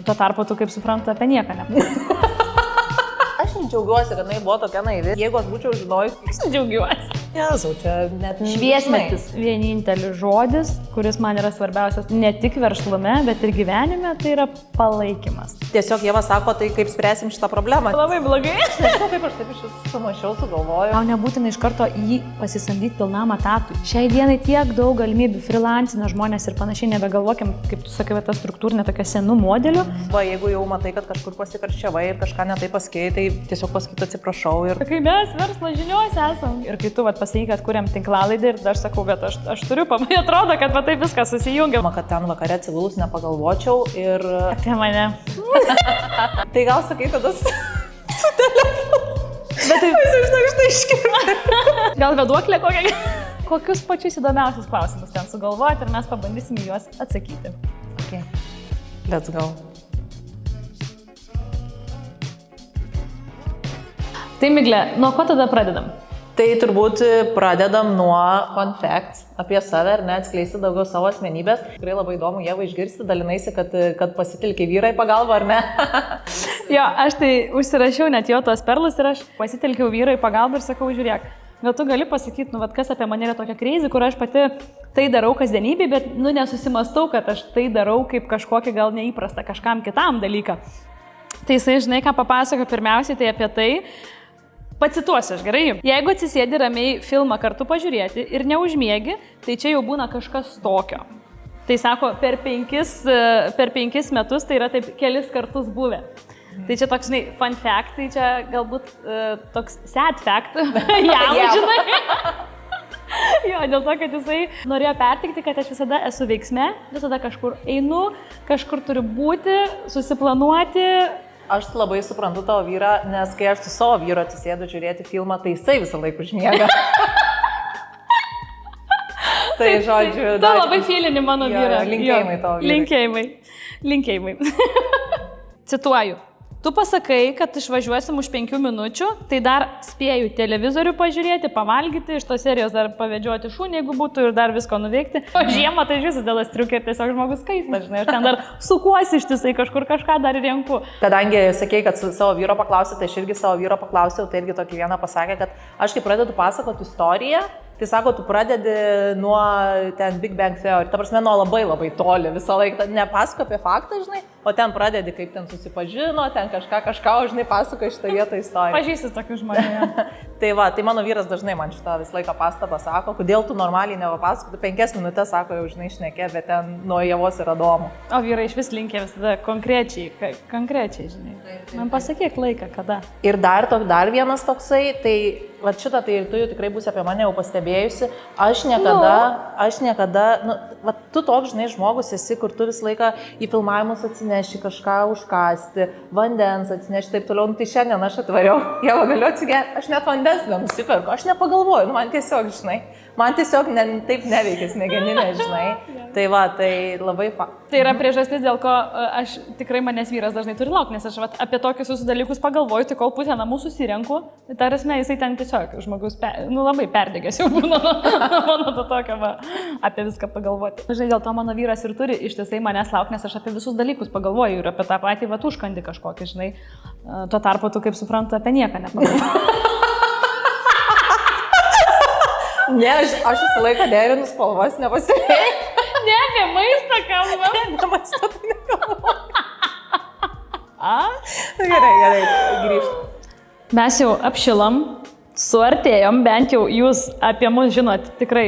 Tuo tarpu tu, kaip suprantu, apie nieką nepasakai. Aš džiaugiuosi, kad jinai buvo tokia naivi. Jeigu aš būčiau žinojus, Aš džiaugiuosi. Jėzau, čia net Šviesmetis. Vienintelis žodis, kuris man yra svarbiausias ne tik verslume, bet ir gyvenime, tai yra palaikymas. Tiesiog Ieva sako, tai kaip spręsim šitą problemą. Labai blogai. Aš nežinau, kaip aš taip iš sumašiau, sugalvojau. Tau nebūtina iš karto jį pasisamdyti pilnam etatui. Šiai dienai tiek daug galimybių, freelancina žmonės ir panašiai, nebegalvokim, kaip tu sakai, ta struktūrinė tokia senų modelių. Va, jeigu jau matai, kad kažkur pasikarščiavai ir kažką netai pasakei, tai tiesiog pasakyt atsiprašau ir... Kai mes verslo žiniuose esam. Ir kai tu pasakai, kad kuriam tinklalaidę ir aš sakau, bet aš turiu pamatyti, atrodo, kad taip viskas susijungia. Kad ten vakare atsigulus nepagalvočiau ir... Apie mane. Tai gal sakai tada su telefonu. Bet tai... Štai iškirti. Gal veduoklė kokią? Kokius pačius įdomiausius klausimus ten sugalvojate ir mes pabandysim juos atsakyti. Okay. Let's go. Tai Miglė, nuo ko tada pradedam? Tai turbūt pradedam nuo fun facts apie save ir neatskleisti daugiau savo asmenybės. Tikrai labai įdomu, Ieva, išgirsti, dalinaisi, kad pasitelkia vyrai pagalbą, ar ne? Jo, aš tai užsirašiau net jo tos perlus ir aš pasitelkiau vyrai pagalbą ir sakau, žiūrėk, gal tu gali pasakyti, kas apie mane yra tokia crazy, kur aš pati tai darau kasdienybėje, bet nesusimastau, kad aš tai darau kaip kažkokį gal neįprastą kažkam kitam dalyką. Tai jisai, žinai, ką papasako pirmiausiai, tai apie tai. Pacituosiu aš, gerai? Jeigu atsisėdi ramiai filmą kartu pažiūrėti ir neužmiegi, tai čia jau būna kažkas tokio. Tai sako, per 5 metus tai yra taip kelis kartus buvę. Tai čia toks, žinai, fun fact, tai čia galbūt toks sad fact. Jam, žinai. Jo, dėl to, kad jisai norėjo pertikti, kad aš visada esu veiksme, visada kažkur einu, kažkur turiu būti, susiplanuoti. Aš labai suprantu tavo vyrą, nes kai aš su savo vyru atsisėdu žiūrėti filmą, tai jisai visą laiką užmiega. Tai žodžiu... Tu labai filini mano vyrą. Linkėjimai tavo vyrui. Linkėjimai. Cituoju. Tu pasakai, kad išvažiuosim už 5 minučių, tai dar spėju televizorių pažiūrėti, pavalgyti, iš tos serijos dar pavedžioti šunį, jeigu būtų ir dar visko nuveikti. O žiemą tai žiūrėsi dėl astriukė ir tiesiog žmogus kaista, žinai, aš ten dar sukuosi ištisai kažkur kažką dar renku. Kadangi sakei, kad su savo vyro paklausė, tai aš irgi savo vyro paklausiau, tai irgi tokį vieną pasakė, kad aš kai pradedu pasakoti istoriją, tai sako, tu pradedi nuo ten Big Bang Theory, ta prasme, nuo labai toli visą laiką, nepasako apie faktą, žinai, o ten pradedi, kaip ten susipažino, ten kažką, žinai, pasako šitą vietą istoriją. Pažįsti tokių žmonių. Tai va, tai mano vyras dažnai man šitą visą laiką pastabą sako, kodėl tu normaliai nepapasako, tu 5 minutės sako, jau žinai, šnekė, bet ten nuo Ievos yra įdomu. O vyrai iš vis linkia visada konkrečiai, žinai. Man pasakyk laiką, kada. Ir dar vienas toksai, tai va šitą, tai tu jau tikrai būsi apie mane jau pastebėjusi, aš niekada, va tu toks, žinai, žmogus esi, kur tu visą laiką į filmavimus atsineši kažką užkasti, vandens atsineši, taip toliau, tai šiandien aš atvariau, jau galiu atsigerti, aš net vandens nenusiperku, aš nepagalvoju, man tiesiog, žinai, taip neveikia smegeninė, žinai, tai va, tai labai Tai yra priežastis, dėl ko aš tikrai manęs vyras dažnai turi laukti, nes aš apie tokius visus dalykus pagalvoju, tai kol pusę namų susirenku, tai tarsi jisai ten tiesiog žmogus labai perdegęs jau būna mano to tokio, apie viską pagalvoti. Žinai, dėl to mano vyras ir turi ištisai manęs laukti, nes aš apie visus dalykus pagalvoju ir apie tą patį užkandį kažkokį, žinai, tuo tarpu tu, kaip suprantu, apie nieką nepagalvoju. Ne, aš visą laiką derinu spalvas, nepasirėjai. Ne, apie maistą kalbam. Ne, maistą tai nekalbam. Gerai, grįžt. Mes jau apšilam, suartėjom, bent jau jūs apie mus žinot tikrai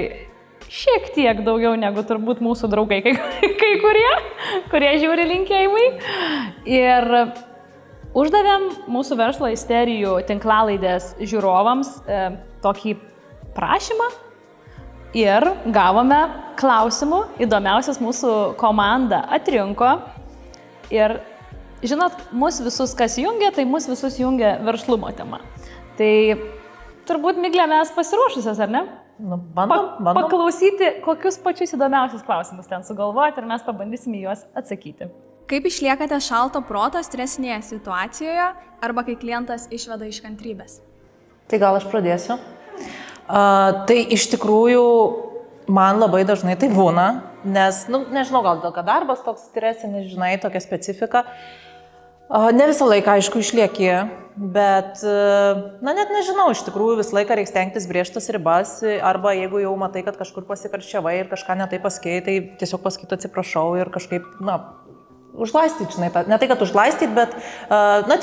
šiek tiek daugiau negu turbūt mūsų draugai, kai kurie žiūri linkėjimai. Ir uždavėm mūsų verslo isterijų tinklalaidės žiūrovams tokį prašymą ir gavome klausimų, įdomiausias mūsų komanda atrinko ir žinot, mus visus kas jungia, tai mus visus jungia verslumo tema. Tai turbūt, Miglė, mes pasiruošusios, ar ne? Bandom. Paklausyti, kokius pačius įdomiausius klausimus ten sugalvoti ir mes pabandysime juos atsakyti. Kaip išliekate šalto proto stresinėje situacijoje arba kai klientas išveda iš kantrybės? Tai gal aš pradėsiu. Tai iš tikrųjų Man labai dažnai tai būna, nes, nežinau, gal dėl kad darbas toks stresinis, žinai, tokia specifika. Ne visą laiką, aišku, išlieki, bet, net nežinau, iš tikrųjų visą laiką reikia stengtis brėžtas ribas, arba jeigu jau matai, kad kažkur pasikarščiavai ir kažką netai pasakei, tai tiesiog pasakyti atsiprašau ir kažkaip, užglaistyti, žinai, ne tai, kad užglaistyti, bet,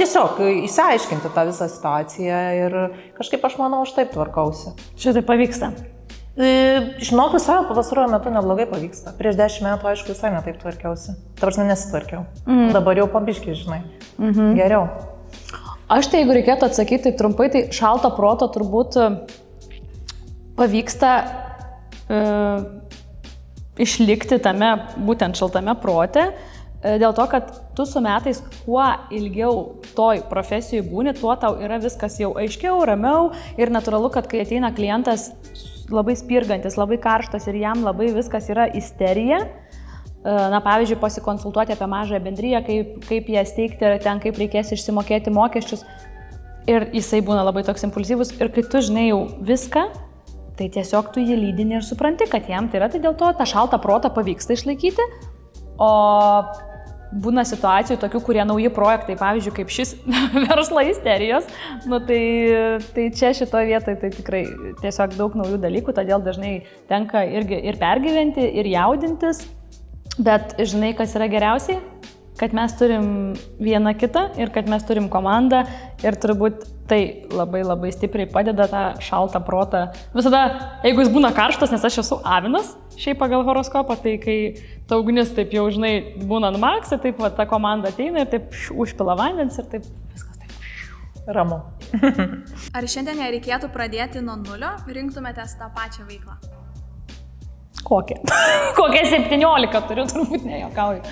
tiesiog įsiaiškinti tą visą situaciją ir kažkaip aš manau, aš taip tvarkausi. Šitai pavyksta. Žinok, visai pastaruoju metu neblogai pavyksta. Prieš 10 metų, aišku, visai netaip tvarkiausi. Ta prasme, nesitvarkiau. Dabar jau pabiškiai, žinai. Geriau. Aš tai, jeigu reikėtų atsakyti tai trumpai, tai šalto proto turbūt pavyksta išlikti tame, būtent šaltame prote, dėl to, kad tu su metais kuo ilgiau toj profesijai būni, tuo tau yra viskas jau aiškiau, ramiau ir natūralu, kad kai ateina klientas labai spirgantis, labai karštas ir jam labai viskas yra isterija. Pavyzdžiui, pasikonsultuoti apie mažąją bendriją, kaip ją steigti, ten kaip reikės išsimokėti mokesčius. Ir jisai būna labai toks impulsyvus. Ir kai tu žinai jau viską, tai tiesiog tu jį lydini ir supranti, kad jam tai yra, tai dėl to tą šaltą protą pavyksta išlaikyti. O būna situacijų tokių, kurie nauji projektai, pavyzdžiui, kaip šis verslo isterijos, tai čia šitoje vietoje tai tikrai tiesiog daug naujų dalykų, todėl dažnai tenka irgi ir pergyventi, ir jaudintis, bet žinai, kas yra geriausiai? Kad mes turim vieną kitą ir kad mes turim komandą ir turbūt tai labai labai stipriai padeda tą šaltą protą. Visada, jeigu jis būna karštas, nes aš esu avinas, šiaip pagal horoskopą, tai kai ta ugnis taip jau, žinai, būna ant makso, taip ta komanda ateina ir taip užpila vandens ir taip viskas taip ramu. Ar šiandien reikėtų pradėti nuo nulio, rinktumėtės tą pačią veiklą? Kokią 17 turiu, turbūt nejokauju.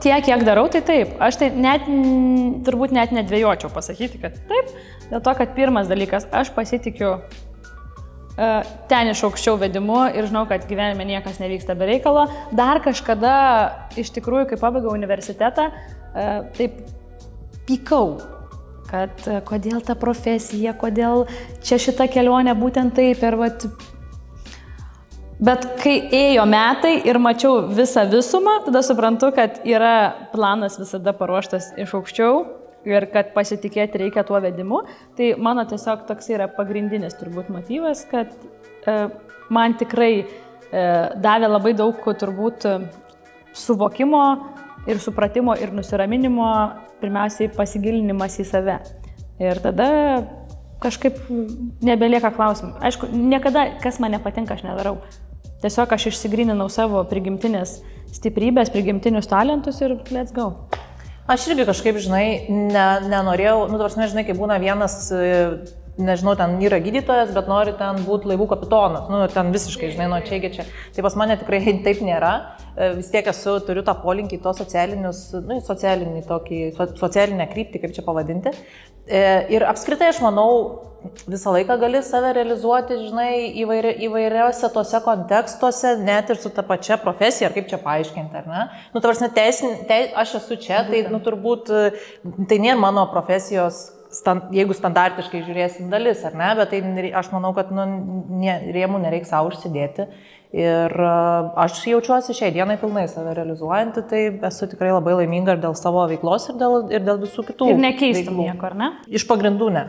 Tiek, kiek darau, tai taip. Aš tai turbūt net nedvėjočiau pasakyti, kad taip. Dėl to, kad pirmas dalykas, aš pasitikiu ten iš aukščiau vedimu ir žinau, kad gyvenime niekas nevyksta be reikalo. Dar kažkada, iš tikrųjų, kai pabaigiau universitetą, taip pykau. Kad kodėl ta profesija, kodėl čia šita kelionė būtent taip ir Bet kai ėjo metai ir mačiau visą visumą, tada suprantu, kad yra planas visada paruoštas iš aukščiau ir kad pasitikėti reikia tuo vedimu. Tai mano tiesiog toks yra pagrindinis turbūt motyvas, kad man tikrai davė labai daug turbūt suvokimo ir supratimo ir nusiraminimo, pirmiausiai pasigilinimas į save. Ir tada kažkaip nebelieka klausimų. Aišku, niekada, kas man nepatinka, aš nedarau. Tiesiog aš išsigryninau savo prigimtinės stiprybės, prigimtinius talentus ir let's go. Aš irgi kažkaip, žinai, nenorėjau, dabar žinai, kai būna vienas, nežinau, ten yra gydytojas, bet nori ten būti laivų kapitonas, ten visiškai, žinai, nuo čia iki čia. Tai pas mane tikrai taip nėra, vis tiek turiu tą polinkį to socialinę kryptį, kaip čia pavadinti. Ir apskritai aš manau, visą laiką gali save realizuoti, žinai, įvairiausiose tose kontekstuose, net ir su ta pačia profesija, ar kaip čia paaiškinti, ar ne? Aš esu čia, tai turbūt, tai nėra mano profesijos, jeigu standartiškai žiūrėsim dalis, ar ne, bet tai aš manau, kad rėmų nereikia savo užsidėti. Ir aš jaučiuosi šiai dienai pilnai save realizuojantį, tai esu tikrai labai laiminga ir dėl savo veiklos, ir dėl visų kitų. Ir nekeistum nieko, ar ne? Iš pagrindų ne.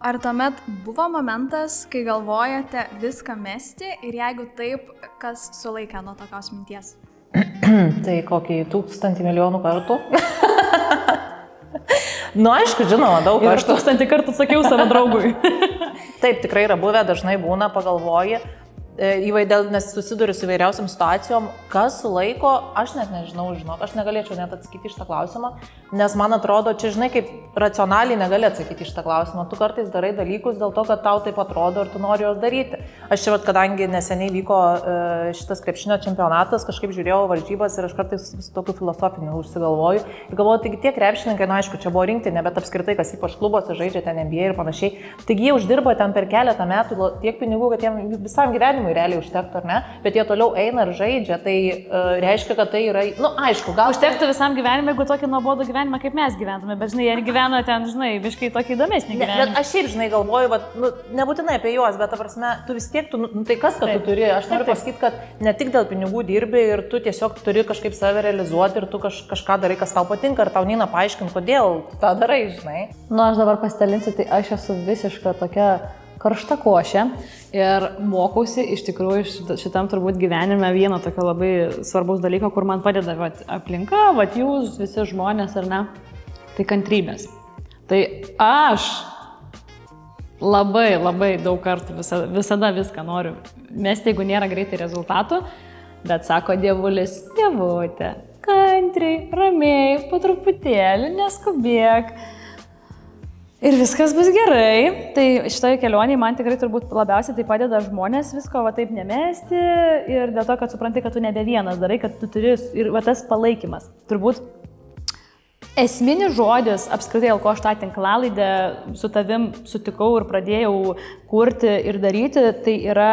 Ar tuomet buvo momentas, kai galvojate viską mesti ir jeigu taip, kas sulaikė nuo tokios minties? Tai kokį 1000 milijonų kartų. Aišku, žinoma, daug kartų. 1000 kartų sakiau savo draugui. Taip, tikrai yra buvę, dažnai būna, pagalvoji. Nes susiduriu su įvairiausiam situacijom, kas sulaiko, aš net nežinau, aš negalėčiau net atsakyti iš tą klausimą, nes man atrodo, čia žinai, kaip racionaliai negali atsakyti iš tą klausimą, tu kartais darai dalykus dėl to, kad tau taip atrodo ir tu nori juos daryti. Aš čia, kadangi neseniai vyko šitas krepšinio čempionatas, kažkaip žiūrėjau varžybas ir aš kartais su tokiu filosofiniu užsigalvoju ir galvoju, taigi tie krepšininkai, aišku, čia buvo rinktinė, bet apskritai, kas ypač klubuose žaidžia ten NBA ir panašiai, taigi jie uždirba ten per keletą metų tiek pinigų, kad jiems visam gyvenimui gyvenimui realiai užtektų, ar ne, bet jie toliau eina ir žaidžia, tai reiškia, kad tai yra, aišku, gal... Užtektų visam gyvenimui, jeigu tokį nuobodų gyvenimą, kaip mes gyventume, bet, žinai, jie gyvena ten, žinai, biškai tokį įdomesnį gyvenimą. Bet aš ir, žinai, galvoju, nebūtinai apie juos, bet, ta prasme, tu vis tiek, tai kas, kad tu turi, aš noriu pasakyti, kad ne tik dėl pinigų dirbi ir tu tiesiog turi kažkaip save realizuoti ir tu kažką darai, kas tau patinka, ir tau neina paaiškinti, kodėl tu tą darai, žinai. Aš dabar pasidalinsiu, tai aš esu visiška tokia karšta košė ir mokausi iš tikrųjų šitam turbūt gyvenime vieno tokio labai svarbaus dalyko, kur man padeda aplinka, jūs visi žmonės ar ne, tai kantrybės. Tai aš labai daug kartų visada viską noriu mesti, jeigu nėra greitai rezultatų, bet sako dievulis, dievutė, kantriai, ramiai, po truputėlį, neskubėk. Ir viskas bus gerai. Tai šitoje kelionėje man tikrai turbūt labiausiai tai padeda žmonės visko taip nemesti ir dėl to, kad supranti, kad tu nebe vienas darai, kad tu turi ir tas palaikymas. Turbūt esminis žodis, apskritai, dėl ko aš tą tinklalaidę su tavim sutikau ir pradėjau kurti ir daryti, tai yra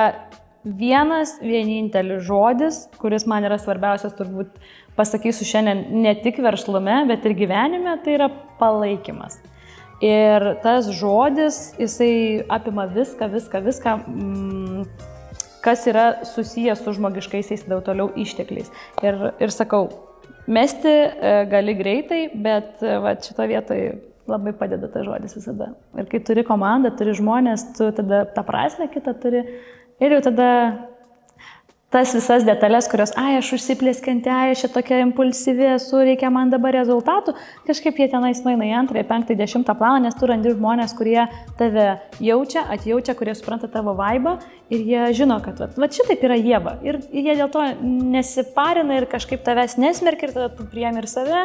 vienintelis žodis, kuris man yra svarbiausias, turbūt pasakysiu šiandien ne tik verslume, bet ir gyvenime, tai yra palaikymas. Ir tas žodis, jisai apima viską, kas yra susijęs su žmogiškaisiais daug toliau ištekliais. Ir sakau, mesti gali greitai, bet šito vietoje labai padeda tas žodis visada. Ir kai turi komandą, turi žmonės, tu tada tą prasmę kitą turi ir jau tada tas visas detalės, kurios, aš užsiplėskinti, aš tokia impulsyvi esu, reikia man dabar rezultatų, kažkaip jie tenais nueina į 2, 5, 10 planą, nes tu randi žmonės, kurie tave atjaučia, kurie supranta tavo vaibą ir jie žino, kad šitaip yra Ieva. Ir jie dėl to nesiparina ir kažkaip tavęs nesmerkia ir tada tu priemi ir save.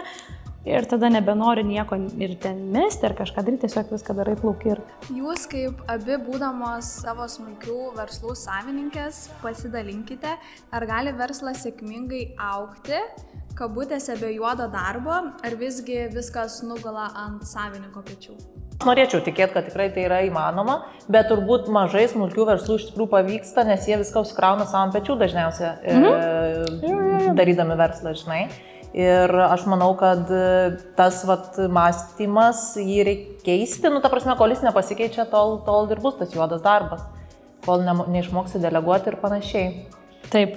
Ir tada nebenori nieko ir ten mesti ar kažką daryti, tiesiog viską darai plauki. Jūs kaip abi būdamos savo smulkių verslų savininkės pasidalinkite, ar gali verslas sėkmingai augti, kabutėse be juodo darbo, ar visgi viskas nugula ant savininko pečių? Aš norėčiau tikėti, kad tikrai tai yra įmanoma, bet turbūt mažai smulkių verslų iš tikrųjų pavyksta, nes jie viską užkrauna savo pečių dažniausiai darydami verslą, žinai. Ir aš manau, kad tas mąstymas jį reikia keisti, ta prasme, kol jis nepasikeičia, tol ir bus tas juodas darbas, kol neišmoksi deleguoti ir panašiai. Taip.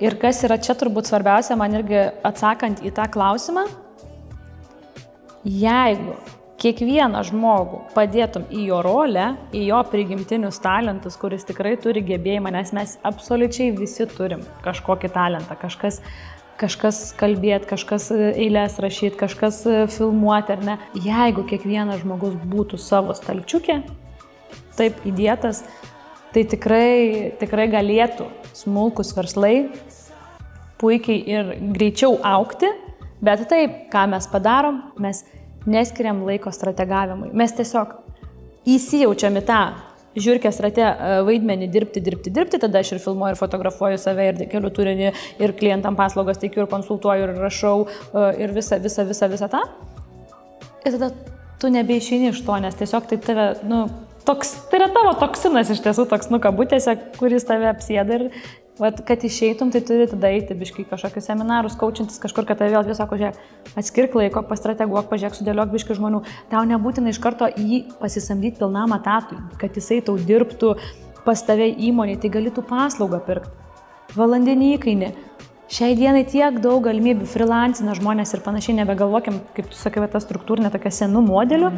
Ir kas yra čia turbūt svarbiausia, man irgi atsakant į tą klausimą, jeigu kiekvieną žmogų padėtum į jo rolę, į jo prigimtinius talentus, kuris tikrai turi gebėjimą, nes mes absoliučiai visi turim kažkokį talentą, kažkas kalbėti, kažkas eilės rašyti, kažkas filmuoti ar ne. Jeigu kiekvienas žmogus būtų savo stalčiukė, taip įdėtas, tai tikrai galėtų smulkus verslai puikiai ir greičiau augti, bet taip, ką mes padarom, mes neskiriam laiko strategavimui. Mes tiesiog įsijaučiam į tą žiūrkės rate vaidmenį dirbti, tada aš ir filmuoju, ir fotografuoju save, ir keliu turinį, ir klientam paslaugas teikiu, ir konsultuoju, ir rašau, ir visą tą. Ir tada tu nebeišeini iš to, nes tiesiog tai tave, tai yra tavo toksinas iš tiesų toks, kabutėse, kuris tave apsėda ir kad išeitum, tai turi tada eiti biškai kažkokius seminarus, kaučintis kažkur, kad tave vėl sako, žiūrėk, atskirk laiko, pastrateguok, pažiūrėk, sudėliok biškai žmonių. Tau nebūtina iš karto jį pasisamdyti pilnam etatui, kad jisai tau dirbtų pas tave įmonėje, tai gali tu paslaugą pirkti. Valandinį įkainį. Šiai dienai tiek daug galimybių, freelancina žmonės ir panašiai, nebegalvokim, kaip tu sakai, ta struktūrinė tokia senų modelių,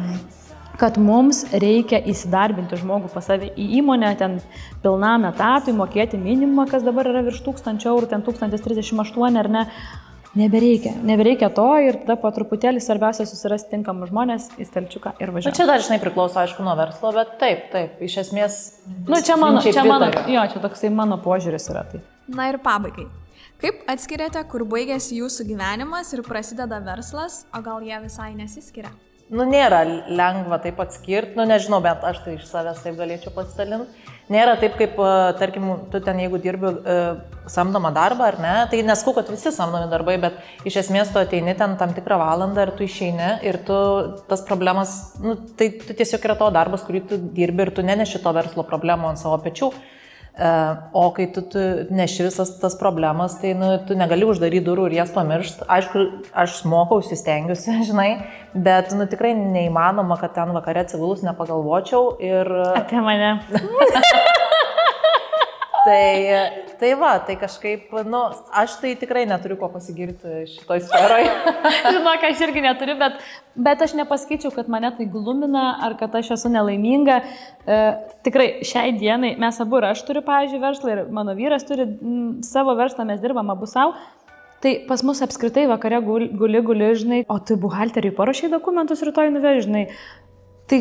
kad mums reikia įsidarbinti žmogų pas save į įmonę, ten pilnam etatui, mokėti minimumą, kas dabar yra virš 1000 eurų, ten 1038 ar ne. Nebereikia to ir tada po truputėlį svarbiausia susirasti tinkamus žmonės į stalčiuką ir važiuoti. Čia dar, žinai, priklauso, aišku, nuo verslo, bet taip, iš esmės... Čia toksai mano požiūris yra. Tai. Na ir pabaigai. Kaip atskiriate, kur baigėsi jūsų gyvenimas ir prasideda verslas, o gal jie visai nesiskiria? Nėra lengva taip atskirti, nežinau, bet aš tai iš savęs taip galėčiau pasidalinti. Nėra taip, kaip, tarkim, tu ten jeigu dirbi samdomą darbą ar ne, tai nesakau, kad visi samdomi darbai, bet iš esmės tu ateini ten tam tikrą valandą ir tu išeini ir tu tas problemas, tai tu tiesiog yra tavo darbas, kurį tu dirbi ir tu neneši to verslo problemų ant savo pečių. O kai tu neši visas tas problemas, tai tu negali uždaryti durų ir jas pamiršti. Aišku, aš mokausi, stengiuosi, žinai, bet tikrai neįmanoma, kad ten vakare atsigulus nepagalvočiau ir... Apie mane. Tai kažkaip, aš tai tikrai neturiu ko pasigirti šitoj sferoje. Žinok, aš irgi neturiu, bet aš nepasakyčiau, kad mane tai glumina ar kad aš esu nelaiminga. Tikrai šiai dienai mes abu ir aš turiu, pavyzdžiui, verslą ir mano vyras turi savo verslą, mes dirbam abu savo. Tai pas mus apskritai vakare guli, žinai, o tu buhalteriui parašai dokumentus rytoj nuveži, žinai. Tai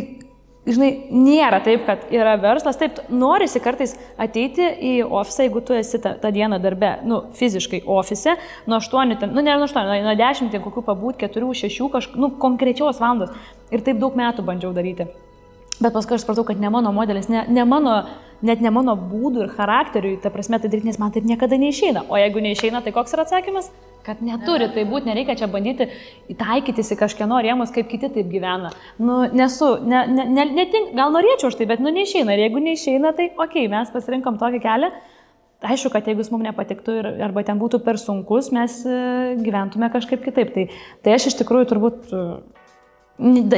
žinai, nėra taip, kad yra verslas, taip, norisi kartais ateiti į ofisą, jeigu tu esi tą dieną darbe, fiziškai ofise, nuo 8, nuo 10, kokių pabūt, 4, 6, konkrečios valandos. Ir taip daug metų bandžiau daryti. Bet paskui aš supratau, kad ne mano modelis, net ne mano būdų ir charakteriui, ta prasme, tai daryti, nes man taip niekada neišeina. O jeigu neišeina, tai koks yra atsakymas? Kad neturi tai būti, nereikia čia bandyti įtaikytis į kažkieno rėmus, kaip kiti taip gyvena. Gal norėčiau aš tai, bet neišeina. Ir jeigu neišeina, tai okei, mes pasirinkom tokį kelią. Aišku, kad jeigu jis mums nepatiktų arba ten būtų per sunkus, mes gyventume kažkaip kitaip. Tai aš iš tikrųjų turbūt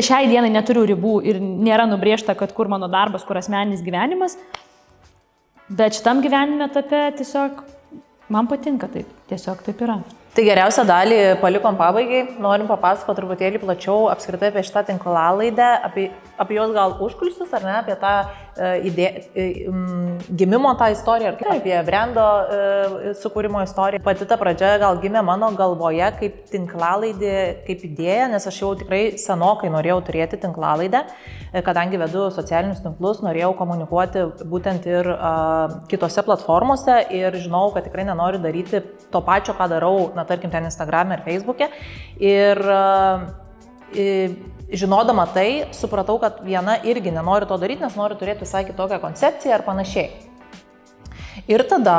šiai dienai neturiu ribų ir nėra nubrėžta, kad kur mano darbas, kur asmeninis gyvenimas. Bet šitam gyvenime etape tiesiog man patinka taip. Tiesiog taip yra. Tai geriausią dalį palikom pabaigai. Norim papasakoti truputėlį plačiau apskritai apie šitą tinklalaidę, apie jos gal užkulisius, ar ne, apie tą gimimo tą istoriją, ar apie brendo sukūrimo istoriją. Pati ta pradžia gal gimė mano galvoje kaip tinklalaidė, kaip idėja, nes aš jau tikrai senokai norėjau turėti tinklalaidę, kadangi vedu socialinius tinklus, norėjau komunikuoti būtent ir kitose platformose ir žinau, kad tikrai nenoriu daryti to pačio, ką darau, tarkim, ten Instagram'e ir Facebook'e. Ir žinodama tai, supratau, kad viena irgi nenoriu to daryti, nes noriu turėti visai kitokią koncepciją ar panašiai. Ir tada,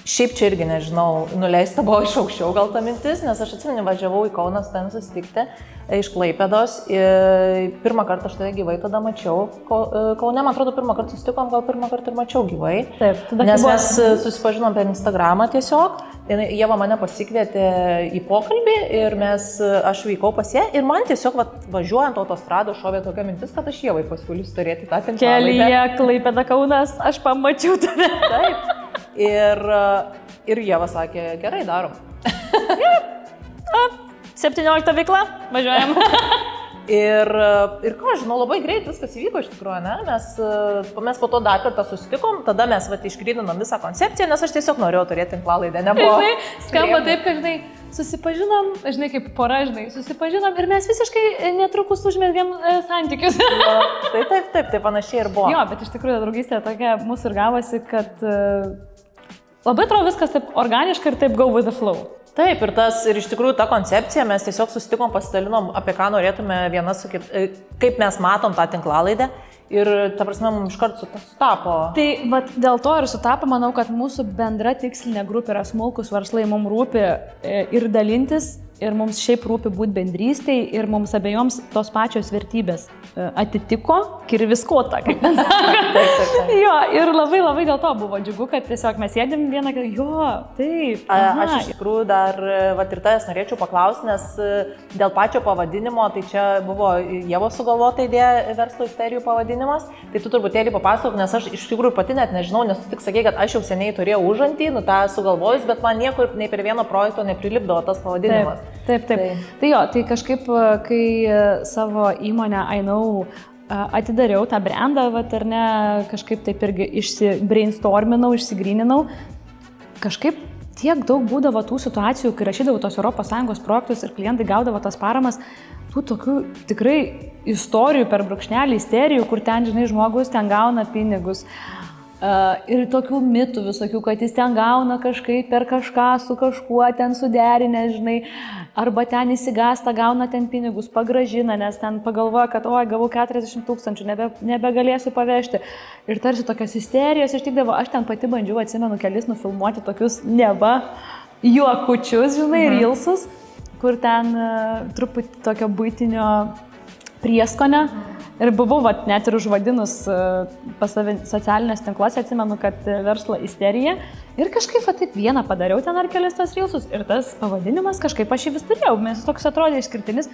šiaip čia irgi, nežinau, nuleista buvo iš aukščiau gal ta mintis, nes aš atsimenu, važiavau į Kauną ten susitikti iš Klaipėdos ir pirmą kartą aš tave gyvai tada mačiau. Kaune, man atrodo, pirmą kartą susitikom, gal pirmą kartą ir mačiau gyvai. Taip, nes mes susipažinom per Instagramą tiesiog. Ieva mane pasikvietė į pokalbį ir aš vykau pas ją ir man tiesiog važiuojant autostrado šovė tokia mintis, kad aš Ievai pasiūlysiu turėti tą tinklalaidę. Kelyje Klaipėda Kaunas, aš pamačiau tave. Taip. Ir Ieva sakė, gerai, darom. 17 veikla, važiuojam. Ir ką, žinau, labai greit viskas įvyko iš tikrųjų, ne? Mes po to dar kartą susitikom, tada mes išgrydinom visą koncepciją, nes aš tiesiog norėjau turėti tinklalaidę, nebuvo. Skamba taip, kad, susipažinom, kaip pora, susipažinom ir mes visiškai netrukus užmezgėm santykius. Taip, panašiai ir buvo. Jo, bet iš tikrųjų draugystė tokia mūsų ir gavosi, kad labai atrodo viskas taip organiškai ir taip go with the flow. Taip, ir iš tikrųjų ta koncepcija, mes tiesiog susitikom, pasidalinom, apie ką norėtume vienas su kitu, kaip mes matom tą tinklalaidę ir, ta prasme, mums iškart sutapo. Tai dėl to ir sutapo, manau, kad mūsų bendra tikslinė grupė yra smulkus verslai, mums rūpi ir dalintis, ir mums šiaip rūpi būti bendrystėj, ir mums abiejoms tos pačios vertybės atitiko kirviskota, kaip mes sakome. Jo, ir labai labai dėl to buvo džiugu, kad tiesiog mes sėdėm vieną, taip. Aš iš tikrųjų dar ir tavęs norėčiau paklausti, nes dėl pačio pavadinimo, tai čia buvo Ievos sugalvota idėja verslo isterijų pavadinimas, tai tu truputėlį papasakok, nes aš iš tikrųjų pati net nežinau, nes tu tik sakei, kad aš jau seniai turėjau užantį, tą sugalvojus, bet man niekur nei per vieno projekto neprilipdavo tas pavadinimas. Taip. Tai jo, tai kažkaip, kai savo įmonę I Know atidariau tą brandą, ar ne, kažkaip taip irgi išsibrainstorminau, išsigryninau, kažkaip tiek daug būdavo tų situacijų, kai rašydavau tos ES projektus ir klientai gaudavo tas paramas, tų tokių tikrai istorijų per brūkšnelį, isterijų, kur ten, žinai, žmogus ten gauna pinigus. Ir tokių mitų visokių, kad jis ten gauna kažkaip per kažką su kažkuo ten suderinę, žinai, arba ten įsigasta, gauna ten pinigus, pagražina, nes ten pagalvoja, kad oi, gavau 40 000, nebegalėsiu pavežti. Ir tarsi tokios isterijos ištikdavo, aš ten pati bandžiau, atsimenu, kelis nufilmuoti tokius neva juokučius, žinai, reelsus, kur ten truputį tokio buitinio prieskonio. Ir buvau net ir užvadinus pas save socialinės tinkluose, atsimenu, kad verslo isterija. Ir kažkaip taip vieną padariau ten ar kelias tos reelsus. Ir tas pavadinimas kažkaip aš jį vis turėjau. Mes toks atrodė išskirtinis,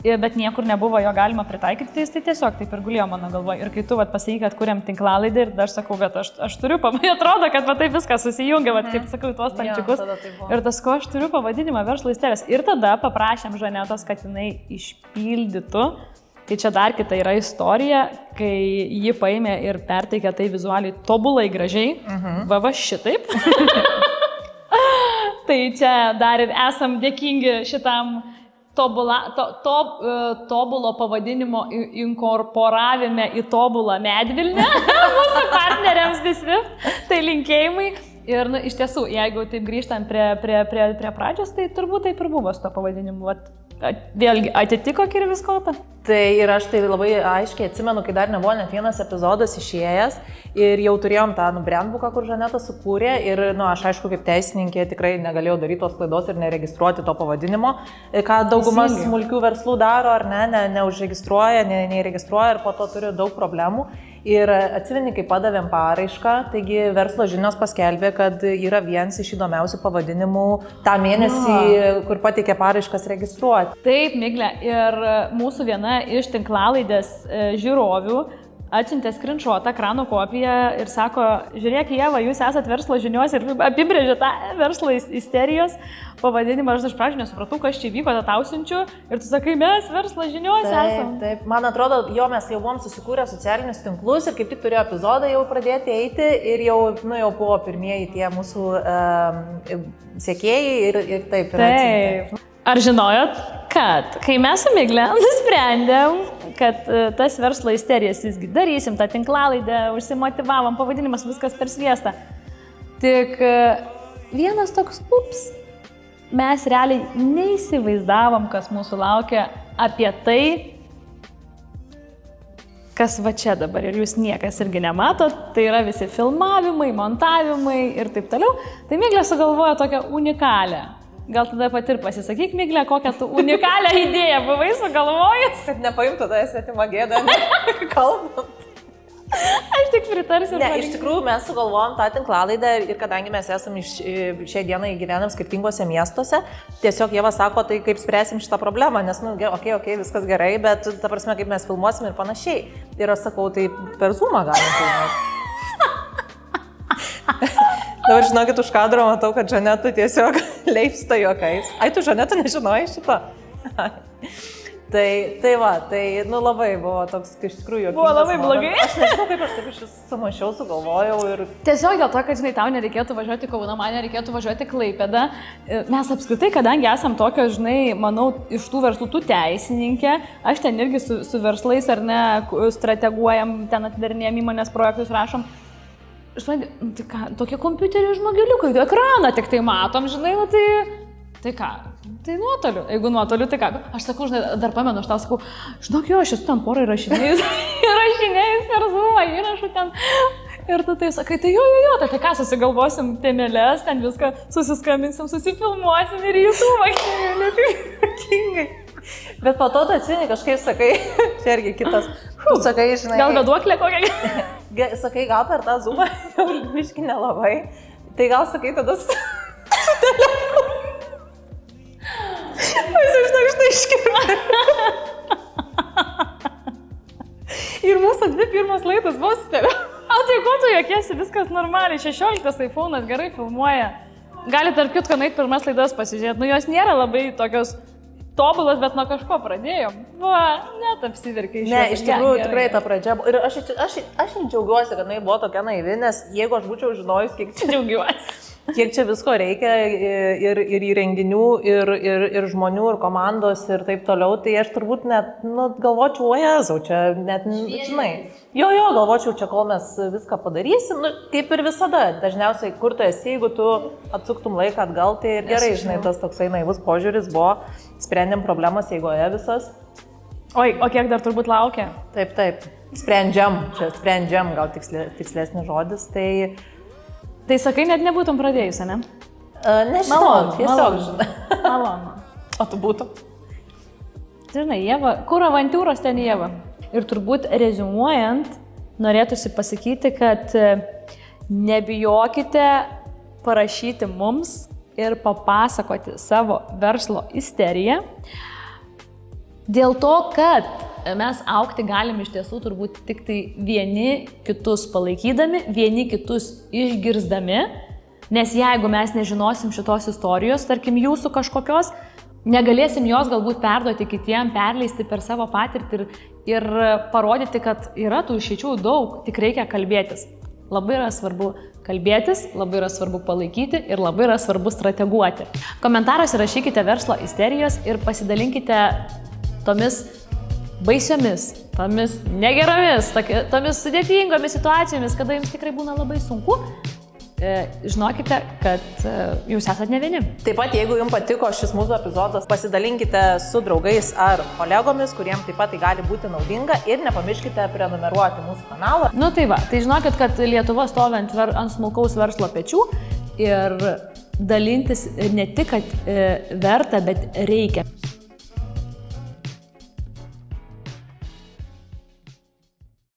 bet niekur nebuvo jo galima pritaikyti. Tai tiesiog taip ir gulėjo mano galvoje. Ir kai tu pasakai, kad kuriam tinklalaidę ir aš sakau, kad aš turiu pavadinimą, atrodo, kad taip viskas susijungia, kaip sakau, tuos stalčiukus. Ir tas, ko aš turiu pavadinimą verslo isterijas. Ir tada paprašėm Žanetos, kad jinai išpildytų. Tai čia dar kita yra istorija, kai ji paėmė ir perteikė tai vizualiai tobulai gražiai. Va šitaip. Tai čia dar ir esam dėkingi šitam tobulo pavadinimo inkorporavime į tobulą Medvilnę mūsų partneriams visvi. Tai linkėjimai. Ir iš tiesų, jeigu taip grįžtam prie pradžios, tai turbūt taip ir buvo su to pavadinimu. Vėlgi, atitiko Kirviskopą? Tai ir aš tai labai aiškiai atsimenu, kai dar nebuvo net vienas epizodas išėjęs ir jau turėjom tą brandbuką, kur Žaneta sukūrė ir aš aišku kaip teisininkė tikrai negalėjau daryti tos klaidos ir neregistruoti to pavadinimo, ką daugumas smulkių verslų daro ar neužregistruoja, neregistruoja ir po to turi daug problemų. Ir atsimeni, kai padavėm paraišką, taigi Verslo žinios paskelbė, kad yra vienas iš įdomiausių pavadinimų tą mėnesį, kur pateikė paraiškas registruoti. Taip, Miglė, ir mūsų viena iš tinklalaidės žiūrovių atsiuntė screenshotą, ekrano kopiją ir sako, žiūrėk, Ieva, jūs esat Verslo žinios ir apibrėžė tą verslo isterijos pavadinimą. Aš iš pradžių nesupratau, kas čia vyko, tau siunčiu ir tu sakai, mes Verslo žinios esam. Taip, man atrodo, mes jau buvom susikūrę socialinius tinklus ir kaip tik turėjo epizodą jau pradėti eiti ir jau buvo pirmieji tie mūsų sekėjai ir taip. Taip. Ar žinojot, kad kai mes su Migle nusprendėm, kad tas verslo isterijas visgi darysim, tą tinklalaidę, užsimotivavom, pavadinimas viskas per sviestą. Tik vienas toks, mes realiai neįsivaizdavom, kas mūsų laukia apie tai, kas va čia dabar ir jūs niekas irgi nematot, tai yra visi filmavimai, montavimai ir taip toliau. Tai Miglė sugalvojo tokią unikalią. Gal tada pat ir pasisakyk, Miglė, kokią tu unikalią idėją buvai sugalvojęs. Kad nepaimtų tą svetimą gėdą, kalbant. Aš tik pritarsiu. Ne, iš tikrųjų mes sugalvojom tą tinklalaidę ir kadangi mes esame šią dieną gyvenam skirtingose miestuose, tiesiog Ieva sako, tai kaip spręsim šitą problemą, nes, okei, viskas gerai, bet ta prasme, kaip mes filmuosim ir panašiai. Ir aš sakau, tai per Zoomą galim filmuoti. Dabar žinokit, už kadro matau, kad Žaneta tiesiog leipsta juokais. Ai, tu Žaneta nežinojai šito? Tai labai buvo toks, iš tikrųjų, buvo labai blogai. Aš nežinau, kaip aš taip sumaišiau, sugalvojau ir... Tiesiog dėl to, kad, žinai, tau nereikėtų važiuoti Kauną, man nereikėtų važiuoti Klaipėdą. Mes apskritai, kadangi esam tokio, žinai, manau, iš tų verslų tu teisininkė, aš ten irgi su verslais ar ne strateguojam, ten atidarinėjam įmonės projektus, rašom. Žinai, tai ką, tokie kompiuterių žmogeliukai, tai ekraną tik tai matom, žinai, tai ką, tai nuotoliu. Jeigu nuotoliu, tai ką, aš sakau, žinai, dar pamenu, aš tau sakau, žinok, jo, aš esu ten porą įrašinėjus per Zoomą, įrašų ten. Ir tu tai sakai, tai jo, tai ką, susigalvosim temelės, ten viską susiskambinsim, susifilmuosim ir YouTube, netingai. Bet po to tu atsimeni kažkaip sakai, čia irgi kitas, tu sakai, žinai... Gal veduoklė kokia? Sakai, gal per tą Zoomą, jau biški nelabai, tai gal sakai tada su telefonu. Aš štai iškirti. Ir mūsų 2 pirmas laidas buvo su telefonu. Tai ko tu jokiesi, viskas normaliai, 16 iPhone'as gerai filmuoja. Gali tarp kitko nueit pirmas laidas pasižiūrėti, jos nėra labai tokios tobulas, bet nuo kažko pradėjom. Net apsiverkiai iš jo. Ne, iš tikrųjų tikrai ta pradžia. Ir aš džiaugiuosi, kad jinai buvo tokia naivi, nes jeigu aš būčiau žinojus, kiek čia visko reikia ir įrenginių, ir žmonių, ir komandos, ir taip toliau, tai aš turbūt net galvočiau, o Jėzau, čia net, žinai. Jo, galvočiau, čia kol mes viską padarysim, kaip ir visada. Dažniausiai, kur tu esi, jeigu tu atsuktum laiką atgal, tai ir gerai, žinai, tas toksai naivus požiūris buvo, sprendėm problemas eigoje visas. Oi, o kiek dar turbūt laukia? Taip, sprendžiam, gal tikslesnis žodis, tai... Tai sakai, net nebūtum pradėjus, ne? Nežinau, tiesiog, žinai. Malonu. O tu būtum? Žinai, Ieva, kur avantūros ten Ieva? Ir turbūt rezumuojant, norėtųsi pasakyti, kad nebijokite parašyti mums ir papasakoti savo verslo isteriją. Dėl to, kad mes augti galim iš tiesų turbūt tik tai vieni kitus palaikydami, vieni kitus išgirsdami, nes jeigu mes nežinosim šitos istorijos, tarkim jūsų kažkokios, negalėsim jos galbūt perduoti kitiem, perleisti per savo patirtį ir parodyti, kad yra tų išeičių daug, tik reikia kalbėtis. Labai yra svarbu kalbėtis, labai yra svarbu palaikyti ir labai yra svarbu strateguoti. Komentaruose rašykite verslo isterijos ir pasidalinkite tomis baisiomis, tomis negeromis, tomis sudėtingomis situacijomis, kada jums tikrai būna labai sunku. Žinokite, kad jūs esate ne vieni. Taip pat, jeigu jums patiko šis mūsų epizodas, pasidalinkite su draugais ar kolegomis, kuriems taip pat tai gali būti naudinga ir nepamirškite prenumeruoti mūsų kanalą. Nu tai va, tai žinokit, kad Lietuva stovi ant smulkaus verslo pečių ir dalintis ne tik, kad verta, bet reikia.